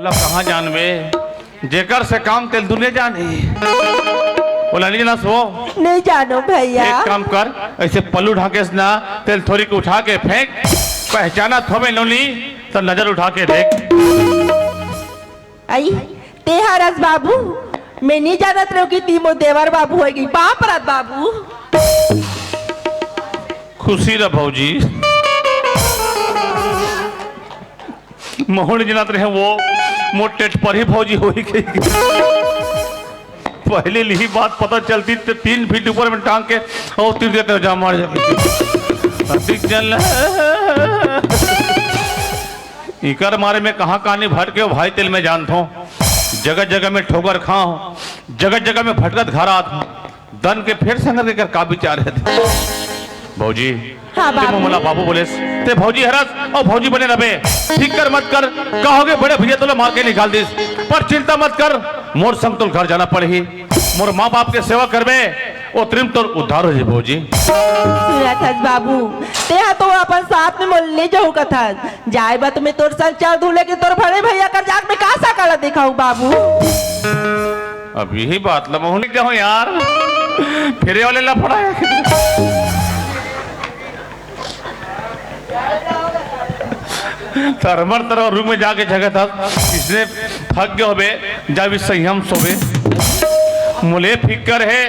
बोला कहाँ जानवे जेकर से काम तेल दुनिया जानी बोला नहीं जाना सो नहीं जानो भैया। एक काम कर ऐसे पल्लू ढाके से ना तेल थोड़ी को उठा के फेंक पहचाना थोबे नोली तो नजर उठा के देख। आई ते हरस बाबू मैं नहीं जानत रहो कि तीमो देवर बाबू होगी बाप रत बाबू। खुशी रह भौजी मोहन जनात रहे वो मोटे पर ही भौजी हो गई। पहले ही बात पता चलती तो 3 फीट ऊपर में टांग के और 3 देते जा मार जाती चल इकर मारे में कहाँ कहानी भट के भाई तिल में जानता हूँ जगह जगह में ठोकर खाओ जगह जगह में भटकत घर आता हूँ दन के फिर संगर के का विचार है भौजी हाँ मोला बाबू बोले ते भौजी हरस और भौजी बने रहे फिक्र मत कर कहोगे बड़े भैया तो मार के निकाल दिस पर चिंता मत कर मोर संग तो घर जाना पड़े मोर माँ बाप के सेवा करबे ओ त्रिम तो उद्धार हो जाए भौजी। सुरत बाबू ते तो अपन साथ में मोल ले जाऊ कथा जाए बत में तोर संग चल धुले के तोर बड़े भैया कर जाग में कासा काला दिखाऊ बाबू। अब यही बात ला मोहनी क्या हो यार फेरे वाले ला पड़ा है तरमर तरह रूम में जाके जगह था इसने थक गए होबे जब इस संयम सोबे मुले फिकर है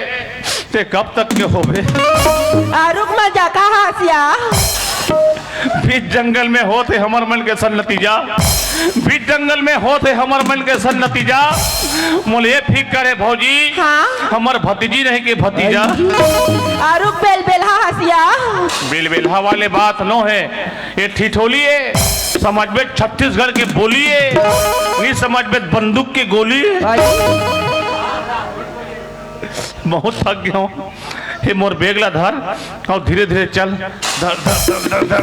ते कब तक के होबे रुक मजा का हासिया बीच जंगल में होते हमर मन के सन नतीजा बीच जंगल में होते हमर मन के सन नतीजा मुले फिकर है भौजी हाँ हमर भतीजी नहीं के भतीजा रुक बेल बेलहा हासिया बेल बेलहा वाले बात नो है ये ठिठोली है समझ में छत्तीसगढ़ के बोली है नहीं समझ में बंदूक की गोली बहुत थक गया हूँ हे मोर बेगला धर और धीरे धीरे चल धर धर धर धर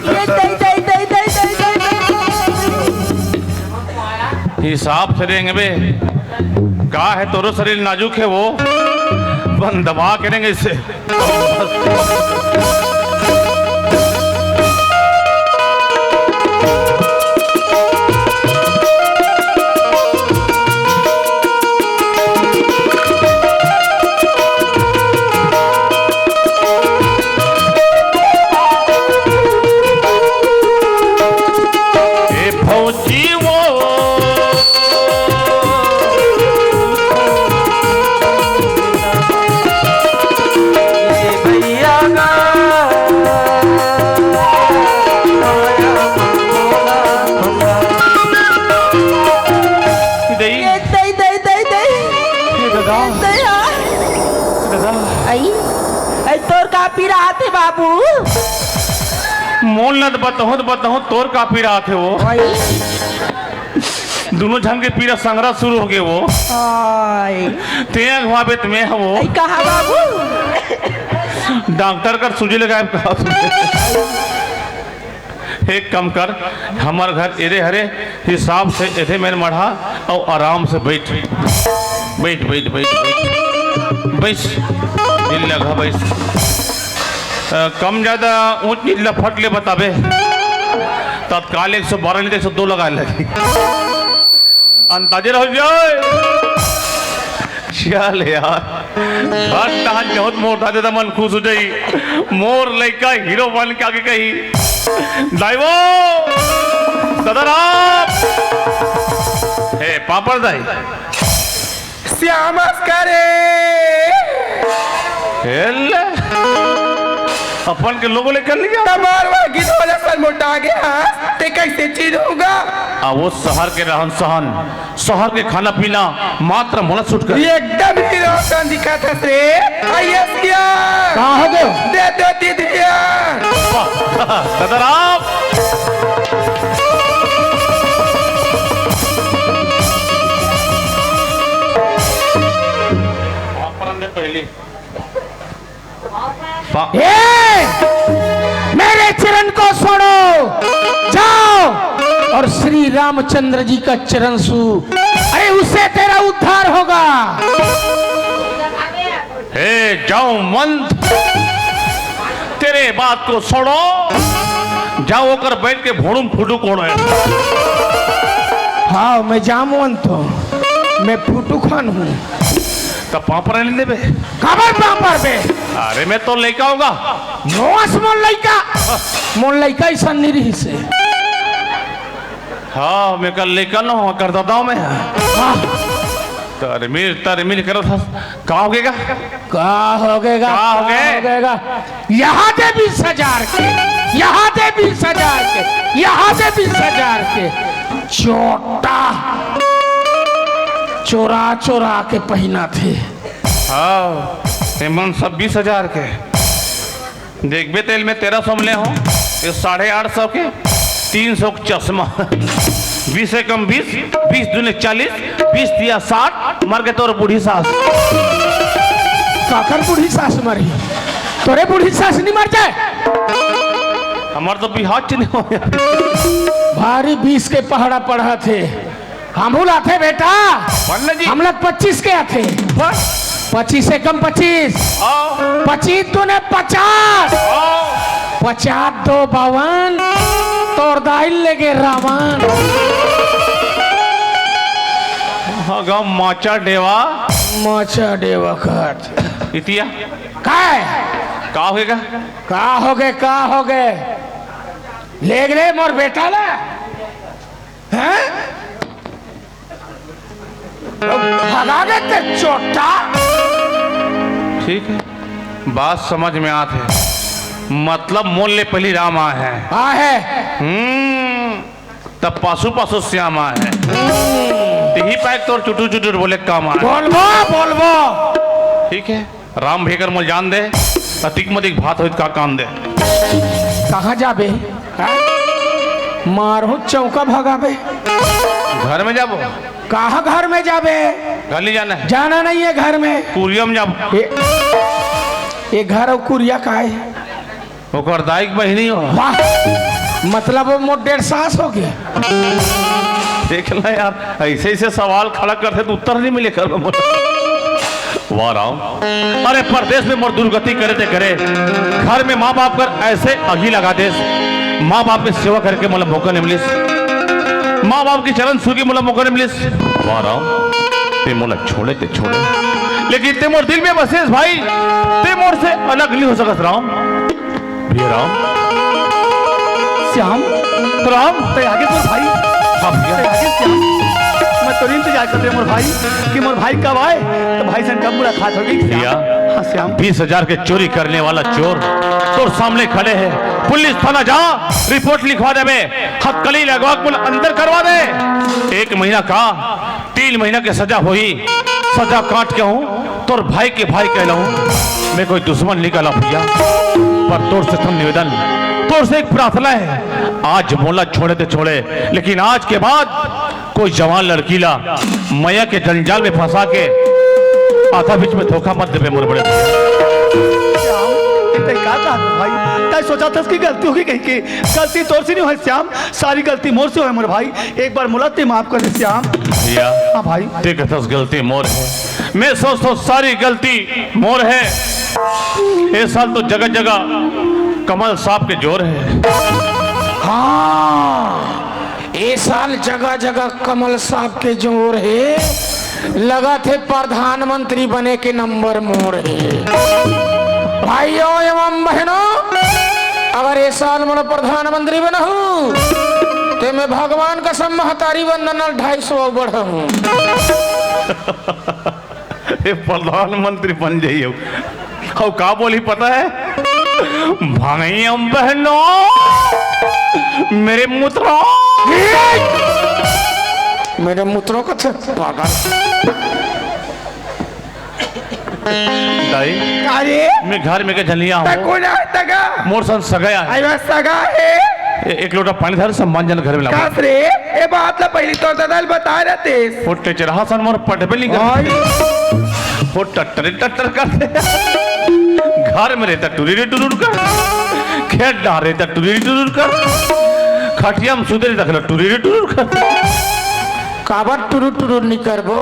हिसाब से रहेंगे बे का है तोरो शरीर नाजुक है वो बंद दबा करेंगे इससे तोर का पीरा थे बाबू मोल न बताऊं तोर का पीरा थे वो दोनों झम के पीरा संग्रह शुरू हो गए वो ते वहां पे तुम्हें वो कहा बाबू डॉक्टर कर सूजी लगाए कहा एक कम कर हमारे घर एरे हरे हिसाब से एथे मैंने मढ़ा और आराम से बैठ बैठ बैठ बैठ बैठ बैठ दिल लगा बैठ कम ज्यादा ऊंच नीच लफट ले बताबे तत्काल 112 नहीं 102 लगा लगी अंदाजे रह जाए चल यार बहुत मोटा देता मन खुश हो जाई मोर लड़का हीरो बन के आगे कही दाइवो सदराम हे पापड़ दाई श्यामस करे अपन के लोगों लेकर लिया हमारा गीत वाला सर मोटा गया ते कैसे चीज होगा वो शहर के रहन सहन शहर के खाना पीना मात्र मन सुट कर एकदम हीरो का दिखा था रे आईएस क्या कहाँ हो गए दे दो दीदिया सदराम पहली मेरे चरण को छोड़ो जाओ और श्री रामचंद्र जी का चरण छू अरे उससे तेरा उद्धार होगा। हे जाओ मंद तेरे बात को छोड़ो जाओ कर बैठ के भोड़ू फुटू कौन है हाँ मैं जामुन तो मैं फूटू खान हूँ। तो पापड़ नहीं देबे? खबर पापड़ बे। अरे मैं तो लेके आऊंगा। नोस मोन लइका ऐसा निरी से। हाँ मैं कल लेकर ना हूँ कर देता हूँ मैं। हाँ तरमील करो था। कहाँ हो गएगा? का हो गएगा? का हो गए? यहाँ दे 20,000 के, यहाँ दे 20,000 के, यहाँ दे 20,000 के। छोटा चोरा चोरा के पहना थे। हाँ हेमन सब 20,000 के। देखबे तेल में 1300 मिले हो, ये 850 के 300 का चश्मा। 20 से कम 20, 20 दूने 40, 20 दिया 60, मर गए तोर बूढ़ी सास। काकर बूढ़ी सास मरी? तोरे बूढ़ी सास नहीं मर जाए? हमार तो बिहार नहीं हो। भारी 20 के पहाड़ा पढ़ा थे। हम लाते बेटा हम लोग 25 के आते। 25 से कम 25, 25 तूने 50, 50 दो 52, तोर दाइल लेगे रावण। गाँव माचा डेवा खत इतिया का होगा? का हो गए ले गए मोर बेटा ला हैं? भगा गए ते चोटा। ठीक है बात समझ में आते है। मतलब मोल ले पहली राम आ है। तब पासु श्यामा है। यही पैक तोर चुटू चुटू बोले काम आ। बोलबो ठीक है राम भेकर मोल जान दे। अतिक मतिक भात हो का काम दे। कहाँ जाबे? मारो चौका भगाबे। घर में जाबो? कहाँ घर में जाबे? घर नहीं जाना है? जाना नहीं है घर में। कुरिया में जाबो। ये घर और कुरिया का है? ओकर दाइक बहिनी हो। वाह मतलब वो मोट 1.5 सास हो गया। देख ला यार ऐसे ऐसे सवाल खड़ा करते तो उत्तर नहीं मिले कर। वाह राम। अरे परदेश में मोर दुर्गति करे करे घर में माँ बाप कर ऐसे अगी लगा दे। माँ बाप की सेवा करके मतलब मौका नहीं मिलिस। माँ बाप की चरण छू के मतलब मौका नहीं मिलिस। वाह राम ते मोला छोड़े लेकिन ते मोर दिल में बसेस भाई। ते मोर से अलग नहीं हो सकत राम। भैया राम श्याम राम तो आगे तो भाई आगे श्याम मैं तो इंतजार करते मोर भाई कि मोर भाई कब आए तो भाई से कब मुलाकात होगी। भैया हाँ श्याम 20,000 के चोरी करने वाला चोर तो सामने खड़े हैं। पुलिस थाना जा रिपोर्ट लिखवा दे। हथकड़ी लगवा के अंदर करवा दे। 1 महीना का 3 महीना की सजा हुई। सजा काट के हूँ तोर भाई के भाई कह हूँ। मैं कोई दुश्मन निकला भैया पर तोर से तुम निवेदन तोर से एक प्रार्थना है। आज मोला छोड़े तो छोड़े लेकिन आज के बाद कोई जवान लड़कीला मैया के जंजाल में फंसा के आधा बीच में धोखा मत दे। मोर बड़े क्या कहा भाई? तय सोचा था कि गलती होगी कहीं की। गलती तोर से नहीं हो श्याम, सारी गलती मोर से हो मोर भाई। एक बार मुलाकात माफ कर दे श्याम। भैया हाँ भाई देख गलती मोर है। मैं सोचता सारी गलती मोर है। इस साल तो जगह जगह कमल साहब के जोर है। हाँ इस साल जगह जगह कमल साहब के जोर है। लगा थे प्रधानमंत्री बने के नंबर मोर है। भाइयों एवं बहनों अगर इस साल मैं प्रधानमंत्री बना हूँ तो मैं भगवान का सब महतारी वंदन 250 बढ़ा हूँ। प्रधानमंत्री बन जाइए। और का बोली पता है? भाइयों बहनों मेरे मूत्रों मेरे मूत्रों का पागल। अरे मैं घर में के झलिया हूँ। मोर सन सगाया है। सगा है। एक लोटा पानी धर सम्मान जन घर में लाओ। कास रे ए बात ला पहली तो ददल बता रहते। फोटे चरहा सन मोर पटबे नहीं कर। फोट टट्टर करते घर में रहता टुरी टुरुर कर। खेत डाल रहता टुरी टुरुर कर। खटिया में सुधरे रखला टुरी टुरुर कर। काबर टुरुर टुरुर नहीं करबो।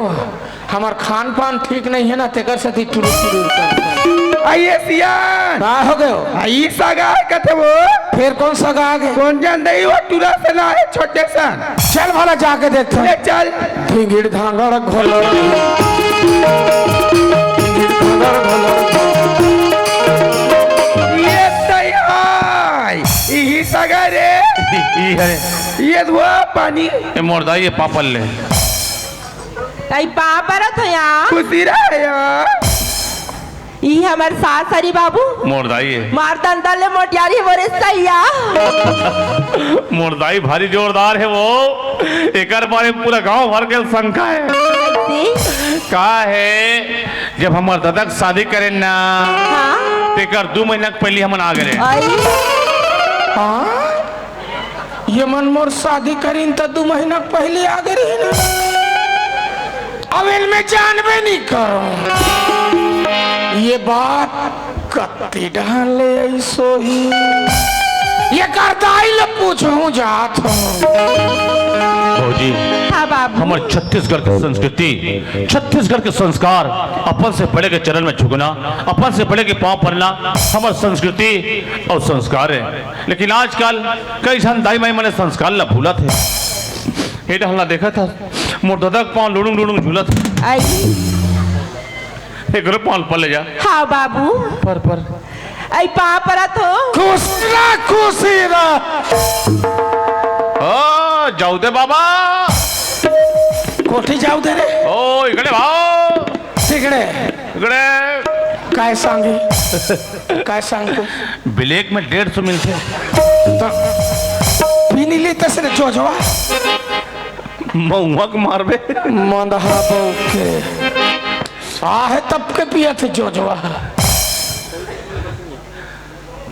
हमार खान पान ठीक नहीं है ना तेकर साथी टुरुर टुरुर कर। आइए सियान का हो गयो? आई सगा कथे वो फिर कौन सा गा आगे? कौन जान दई वो टूरा से ना है छोटे सन। चल भला जाके देखते ले हैं। चल। ढिंगिड़ धांगड़ घोलड़ ये तई हाय यही सगरे ई है ये वो पानी ए मोरदाई ये पापल ले तई पा परत हो यहाँ खुशी रहा ई हमार सास हरी बाबू मोरदाई है मारतन दले मोटियारी बोरे सैया मोरदाई भारी जोरदार है वो एक बारे पूरा गांव भर के शंका है का है जब हमार दादा के शादी करे ना हाँ तेकर 2 महीना पहले हमन आ गए आई हाँ ये मन मोर शादी करीन तो 2 महीना पहले आ गई ना। अब इनमें जानबे नहीं करो ये बात कत्ती डाले ऐसो ही ये करदाई ल पूछूं जात हूँ। भौजी हाँ बाबू हमारे छत्तीसगढ़ की संस्कृति छत्तीसगढ़ के संस्कार अपन से बड़े के चरण में झुकना अपन से बड़े के पांव पड़ना हमारी संस्कृति और संस्कार है। लेकिन आजकल कई जन दाई माई मैंने संस्कार ला भूला थे हे ढलना देखा था मोर दादा के पांव लुड़ुंग लुड़ुंग झूला था आई एक पांव पल ले जा हाँ बाबू पर आई पा परत हो खुशी रह ओ जाऊ दे बाबा कोठी जाऊ दे रे ओ इकडे भाव तिकडे इकडे काय सांगे काय सांगतो ब्लैक में 150 मिलते पिनीली तसरे जोजवा मऊक मारबे मंदहा बौके आहे तब के पिया थे जोजवा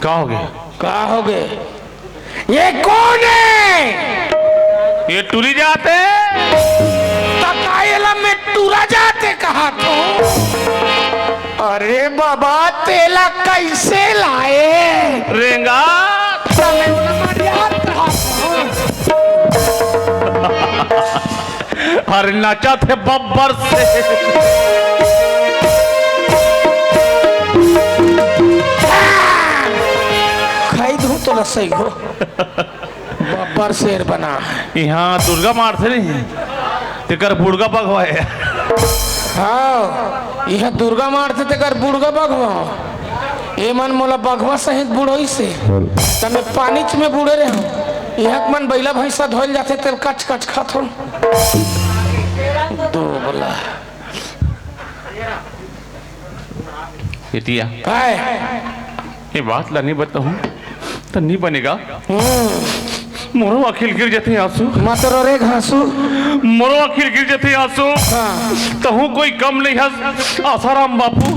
का हो गया का हो गए ये कौन है ये टूरी जाते तकायला में टूरा जाते कहा तो अरे बाबा तेला कैसे लाए रेंगा अरे नाचा थे बब्बर से खाई दूं तो लसई हो बब्बर शेर बना यहाँ दुर्गा मारते नहीं तेकर बुड़गा भगवाए हाँ यह दुर्गा मारते ते कर बुड़गा बगवा ए मन मोला बगवा सहित बुड़ोई से तमे पानी च में बुड़े रहे यह मन बैला भैंसा धोल जाते तेल कच कच खात हो दो बोला इतिया काय ये बात ला नहीं बताऊं तो नहीं बनेगा मोरो अखिल गिर जाते आंसू मत रो रे घासू मोरो अखिल गिर जाते आंसू तहु कोई कम नहीं है आसाराम बापू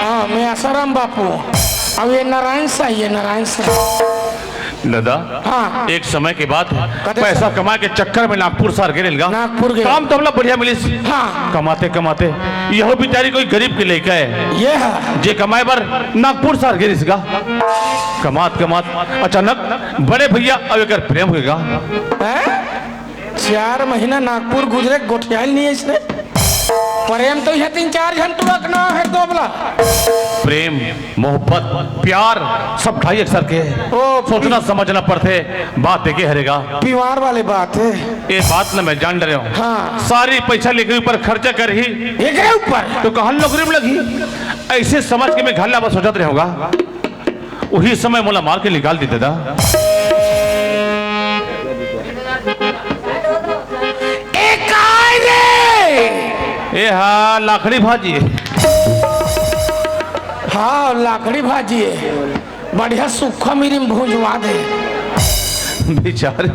हाँ मैं आसाराम बापू अब ये नारायण सा ये नारायण सा दादा हाँ एक समय के बाद कदे पैसा समय? कमा के चक्कर में नागपुर सार गिर गा नागपुर गए। काम तो हमला बढ़िया मिली हाँ। कमाते कमाते यह बेचारी कोई गरीब के लेके है ये है जे कमाए बर नागपुर सार गिरिस गा कमात कमात अचानक बड़े भैया अब एक प्रेम होगा हैं? 4 महीना नागपुर गुजरे गोठियाल नहीं है इसने प्रेम तो यह 3-4 घंटे रखना है दोबला प्रेम मोहब्बत प्यार सब ढाई अक्सर के है ओ सोचना समझना पड़ते बात देखे हरेगा बीमार वाली बात है ये बात ना मैं जान रहे हूँ हाँ। सारी पैसा लेकर ऊपर खर्चा कर ही एक ऊपर तो कहा नौकरी में लगी ऐसे समझ के मैं घर लावा सोचत रहे होगा वही समय मोला मार के निकाल देते था एक आए रे ए हाँ लाखड़ी भाजी हाँ लाकड़ी भाजी है बढ़िया सूखा मिरी में भूंजवा दे बेचारे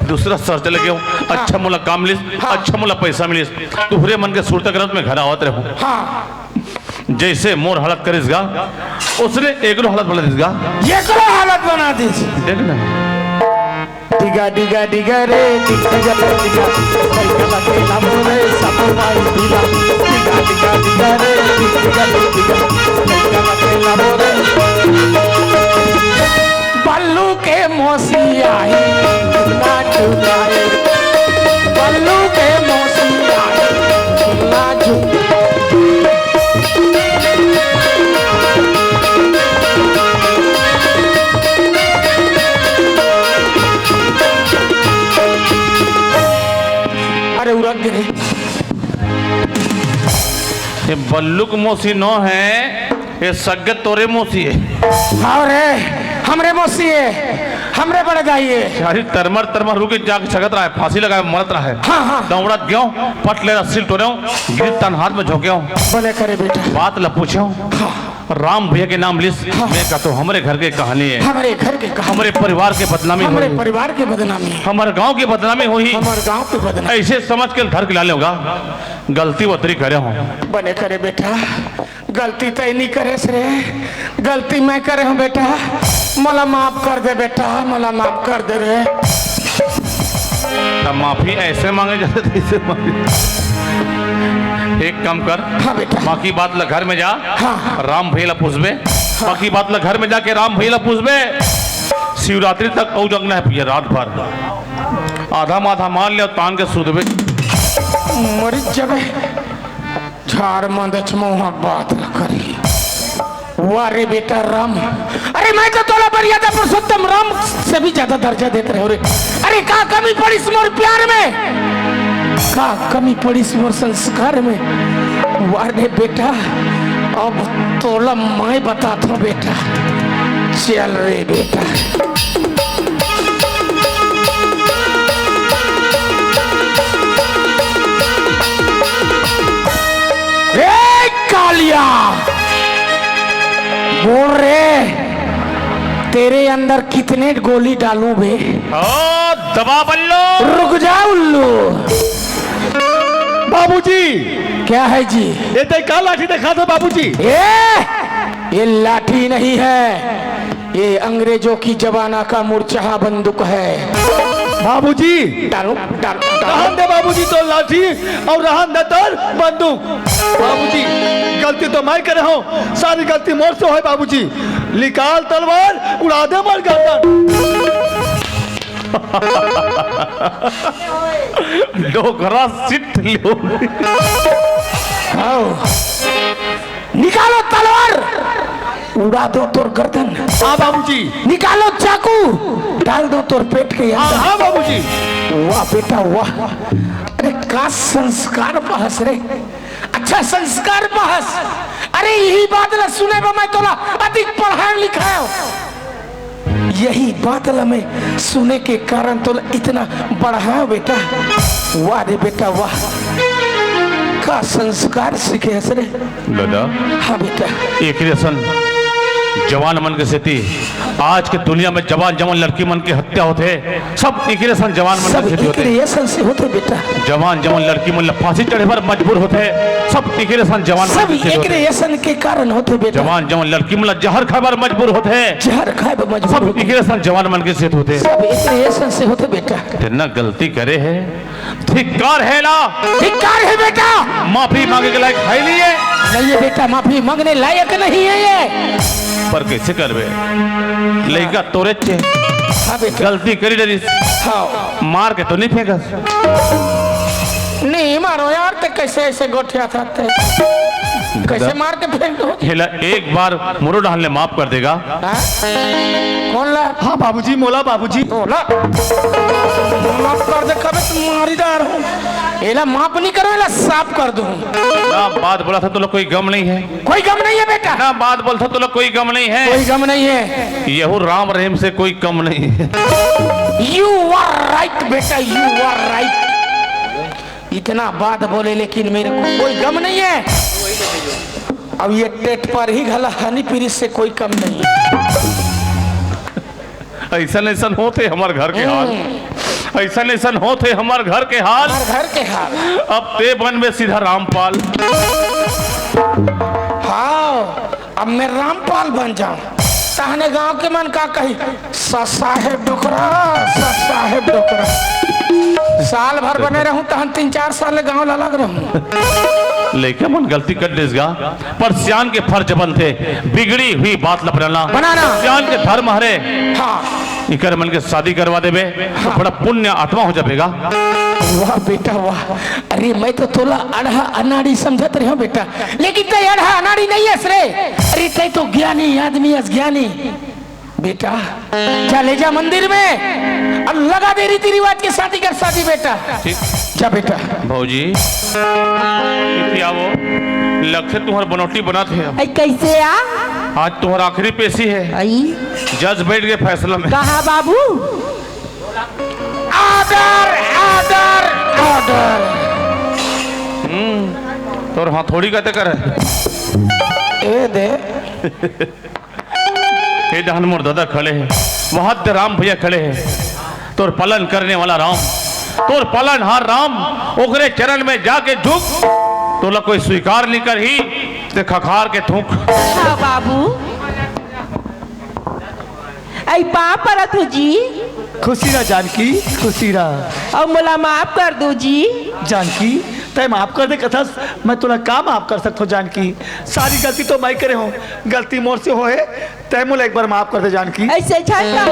दूसरा सर्च लगे हूँ अच्छा मोला काम मिलिस हाँ। अच्छा मोला पैसा मिलिस तुहरे मन के सूरत करत में घर आवत रहूं हाँ जैसे मोर हालत करिस गा उसने एकरो हालत बना दिस गा ये करो हालत बना दी देख ना डिगा डिगा डिगा रे डिगा डिगा डिगा डिगा डिगा मोरे सब भाई डिगा डिगा डिगा डिगा रे डिगा डिगा डिगा डिगा मोरे बल्लू के मोसी आई ना चुकाए बल्लू के मोसी आई ना चुकाए अरे उड़क गिरे। ये बल्लुक मौसी नो है, ये सगत तोरे मौसी है। हाँ रे, हमरे मौसी है, हमरे बड़ जाइए। सारी तरमर तरमर रुके जाके छगत रहा है, फांसी लगाए मरत रहा है। हाँ हाँ दौड़त गयो, पट ले रस्सी तोड़े गिर तन हाथ में झोंके बोले करे बेटा। बात ल पूछो राम भैया के नाम लिस मैं का तो हमारे घर के कहानी है, हमारे घर के कहा, हमारे परिवार के बदनामी हमारे हुई, परिवार के बदनामी, हमारे गांव की बदनामी हुई, हमारे गांव के बदनामी। ऐसे समझ के धर के ला लेगा गलती वतरी करे हूँ। बने करे बेटा, गलती तो नहीं करे रे, गलती मैं करे हूँ बेटा, मला माफ कर दे बेटा, मला माफ कर दे रे। तब माफी ऐसे मांगे जाते ऐसे मांगे। एक काम कर, हाँ बेटा, बाकी बात ला घर में जा, हाँ। राम भैया ला पूछबे, बाकी बात ला घर में जाके राम भैया ला पूछबे। शिवरात्रि तक औ जगना है भैया रात भर, आधा माथा मान ले तान के सूदबे। मरी जबे झाड़ मंद मुँह बात न करी। वारे बेटा राम, अरे मैं तो तोला मर्यादा पुरुषोत्तम राम से भी ज्यादा दर्जा देते रहे रे। अरे का कमी पड़ी मोर प्यार में, का कमी पड़ी मोर संस्कार में। वारे बेटा अब तोला मैं बताता हूँ बेटा, चल रे बेटा। कालिया बोल रे, तेरे अंदर कितने गोली डालूं बे? ओ दबा बल्लो, रुक जा उल्लू। बाबूजी क्या है जी? ये तो का लाठी दिखा दो बाबूजी। ये लाठी नहीं है, ये अंग्रेजों की जमाना का मुरझा बंदूक है। बाबूजी डालो रहन दे बाबूजी तो लाठी और रहन दे तर बंदूक। बाबूजी गलती तो मैं करे हूँ, सारी गलती मोर से है बाबूजी। निकाल तलवार उड़ा दे मर गर्दन। डोकरा सिट लो। निकालो तलवार, उड़ा दो तोर गर्दन। हाँ बाबूजी। निकालो चाकू, डाल दो तोर पेट के अंदर। हाँ बाबूजी। वाह बेटा वाह, अरे का संस्कार बहस रे, अच्छा संस्कार बहस। अरे यही बात ला सुने बा मैं तोला अधिक पढ़ाया लिखाया, यही बात ला मैं सुने के कारण तोला इतना बढ़ाया बेटा। वाह रे बेटा वाह, का संस्कार सीखे रे दादा। हाँ बेटा, एक रेसन जवान मन के सेती आज के दुनिया में जवान जवान लड़की मन की हत्या होते, सब एक रेसन जवान मन सब के सेती होते, एक से होते बेटा। जवान जवान लड़की मन फांसी चढ़े पर मजबूर होते, सब एक रेसन जवान सब एक के कारण होते बेटा। जवान जवान लड़की मन जहर खाए पर मजबूर होते, जहर खाए पर मजबूर सब एक रेसन जवान मन के सेत होते। सब एक से होते बेटा। इतना गलती करे है, धिक्कार है ना, धिक्कार है बेटा। माफी मांगे के लायक है नहीं है, नहीं है बेटा, माफी मांगने लायक नहीं है ये। पर कैसे करबे लड़का तोरे चे। हाँ बेटा, गलती करी डरी, हाँ मार के तो नहीं फेंकस। नहीं मारो यार, ते कैसे ऐसे गोठिया था, कैसे मार के फेंक दो। हेला एक बार मुरो डालने माफ कर देगा। हाँ? कौन ला? हाँ बाबूजी मोला बाबूजी। बोला माफ कर दे, कभी तुम मारीदार हो। एला माफ नहीं करो, एला साफ कर दूं। ना बात बोला था तो लोग कोई गम नहीं है, कोई गम नहीं है बेटा, ना बात बोलता तो लोग कोई गम नहीं है, कोई गम नहीं है। यहू राम रहीम से कोई कम नहीं है। यू आर राइट बेटा, यू आर राइट। इतना बात बोले लेकिन मेरे को कोई गम नहीं है। अब ये पेट पर ही घला हनी पीरी से कोई कम नहीं है। ऐसा ऐसा होते हमारे घर के हाल, ऐसा होते हमारे घर के हाल। घर के हाल अब ते बन में सीधा रामपाल। हाँ, अब मैं रामपाल बन जाऊं। ताहने गांव के मन का कही, साहेब डोकरा, साहेब डोकरा। साल भर बने रहूं तहन 3-4 साल गांव ला लग रहूं। लेकिन मन गलती कर देगा, पर सियान के फर्ज बनते, बिगड़ी हुई बात लपड़ना बनाना सियान के धर्म हरे। हाँ, इकर मन के शादी करवा देवे तो बड़ा पुण्य आत्मा हो जाएगा। वाह बेटा वाह। अरे मैं तो तोला अढ़ा अनाड़ी समझत रही हूँ बेटा, लेकिन ते अढ़ा अनाड़ी नहीं है रे। अरे ते तो ज्ञानी आदमी है, ज्ञानी बेटा। चले जा मंदिर में, अब लगा दे रीति रिवाज के शादी कर शादी बेटा। जा बेटा। भौजी आओ, लग से तुम्हारे बनौटी बना थे। ऐ कैसे आ आज तुम्हारा आखिरी पेशी है। आई जज बैठ गए फैसला में। कहा बाबू? Order order order. तो हाँ थोड़ी कहते कर ए दे ये जहान मोर दादा खड़े हैं, वहां राम भैया खड़े हैं। तोर पालन करने वाला राम, तोर पालन हार राम, ओकरे चरण में जाके झुक। तोला कोई स्वीकार नहीं कर ही ते खखार के थूक। हाँ बाबू। ऐ पाप परत हो जी। खुशी रहा जानकी, खुशी रहा। और मोला माफ कर दो जी। जानकी तय माफ कर दे कथस, मैं तुला का माफ कर सकता हूँ जानकी। सारी गलती तो मैं करे हूँ, गलती मोर से होए तय मोला एक बार माफ कर दे जानकी। ऐसे झंडा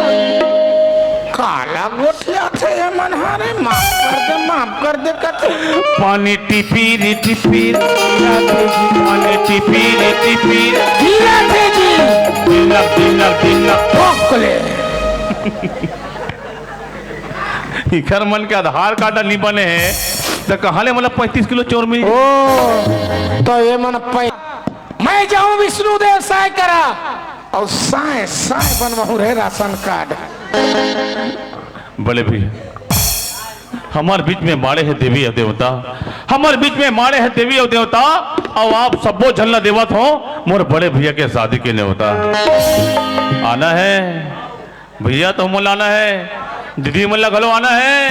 काला गोठिया थे मनहारे, माफ कर दे कथे। पानी टिपी रे टिपी, पानी टिपी रे टिपी, धीरे थे जी दिलक दिलक दिलक ठोकले। इखर मन के आधार कार्ड नहीं बने हैं तो कहाँ ले मतलब 35 किलो चोर मिली। ओ तो ये मन मैं जाऊं विष्णुदेव साय करा और साय साय बनवाऊं रे राशन कार्ड। बड़े भी हमारे बीच में मारे हैं देवी और देवता, हमारे बीच में मारे हैं देवी और देवता। और आप सबो झलना देवत हो मोर बड़े भैया के शादी के न्योता। आना है भैया तो मोल आना है, दीदी मल्ला घलो आना है।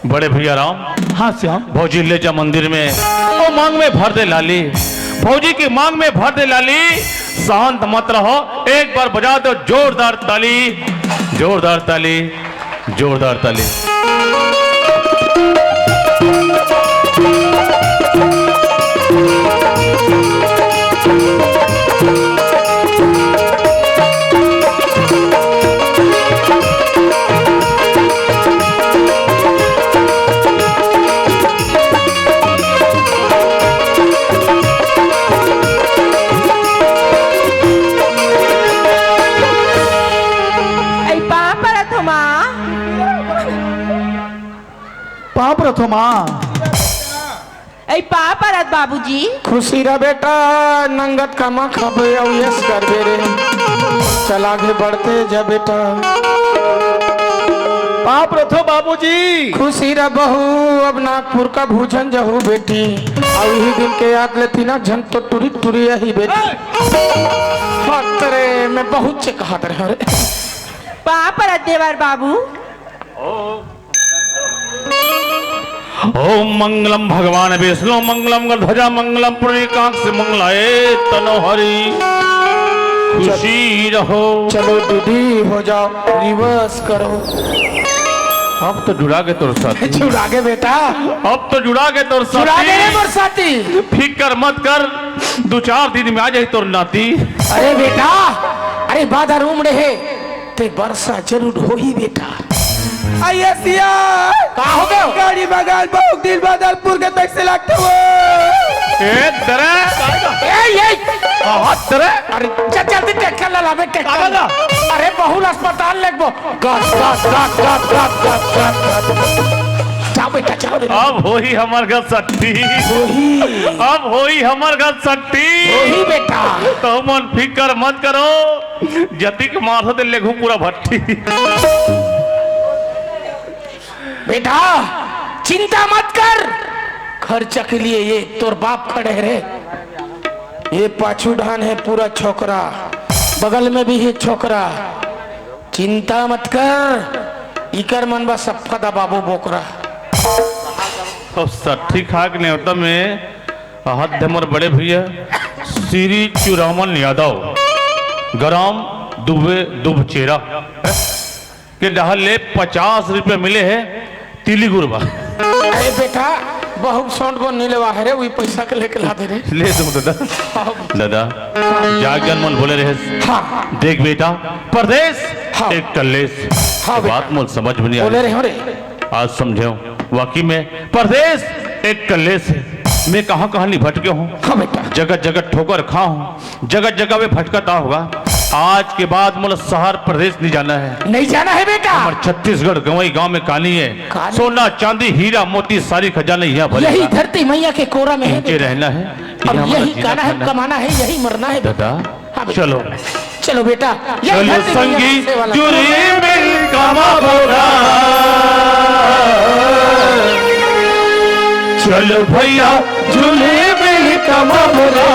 बड़े भैया राम हाँ श्याम। भौजी ले जा मंदिर में और मांग में भर दे लाली, भौजी की मांग में भर दे लाली। शांत मत रहो, एक बार बजा दो जोरदार ताली, जोरदार ताली, जोरदार ताली। पाप रथो माँ। ऐ पाप परत बाबूजी। खुशी रह बेटा, नंगत कमा खबे और यस कर दे रे। चल आगे बढ़ते जा बेटा। पाप रथो बाबूजी। खुशी रह बहू, अब नागपुर का भूजन जहू बेटी। और यही दिन के याद लेती ना झन तो टुरी टुरी यही बेटी। फतरे मैं बहुत से कहा रहे रे। पाप परत देवर बाबू। ओम मंगलम भगवान विष्णु मंगलम ध्वजा मंगलम पुण्यकांत से मंगलाए तनो हरि। खुशी रहो। चलो दीदी हो जाओ, रिवर्स करो। अब तो जुड़ा के तोर साथी, जुड़ा के बेटा, अब तो जुड़ा के तोर जुड़ा के रे मोर साथी। साथी। फिकर मत कर, 2-4 दिन में आ जाए तोर नाती। अरे बेटा, अरे बाधा रूम रहे ते वर्षा जरूर हो ही बेटा। आइए सिया कहा हो गए? गाड़ी बगाल बहुत दिन बदलपुर के तक से लगते हुए। ए तेरे हाथ तेरे। अरे चल जल्दी ट्रैक्टर ला लावे ट्रैक्टर। अरे बहुल अस्पताल लगबो। गट गट गट गट गट गट गट। जाओ बेटा जाओ रे। अब होई हमर घर सट्टी, अब होई हमर घर सट्टी। वही बेटा। तो मन फिकर मत करो, जतिक मार दे लेघू पूरा भट्टी। बेटा चिंता मत कर, खर्चा के लिए ये तोर बाप खड़े रे। ये पाछू ढान है पूरा छोकरा, बगल में भी है छोकरा। चिंता मत कर, इकर मन बा सफा दा बाबू बोकरा। तो सट्टी खाक न्योता में हाथ धमर बड़े भैया श्री चुरामन यादव ग्राम दुबे दुबचेरा के डहले 50 रुपये मिले हैं तिली गुरबा। अरे बेटा बहुत सौंड को नहीं लेवा है रे, वही पैसा के लेके ला दे रे। ले तुम दादा, दादा जागजन मन बोले रहे। हाँ देख बेटा परदेश हाँ। एक कलेश। हाँ बात मुझ समझ में नहीं बोले आई, रहे हो रे। आज समझे वाकई में परदेश एक कलेश है। मैं कहाँ कहाँ नहीं भटके हूँ, हाँ बेटा। जगह जगह ठोकर खा हूँ, जगह जगह में भटकता होगा। आज के बाद मुझे शहर प्रदेश नहीं जाना है। नहीं जाना है बेटा। हमारे छत्तीसगढ़ गवई गांव में कहानी है, कहानी? सोना चांदी हीरा मोती सारी खजाना यहाँ भरे यही धरती मैया के कोरा में है नीचे बेटा। रहना है, अब हमारा यही जीना गाना है, खाना। कमाना है, यही मरना है बेटा। दादा हाँ बेटा। चलो चलो बेटा, यही चलो धरती मैया संगी के सेवा जुरी मिल कमा बोरा, चलो भैया जुली मिल कमा बोरा,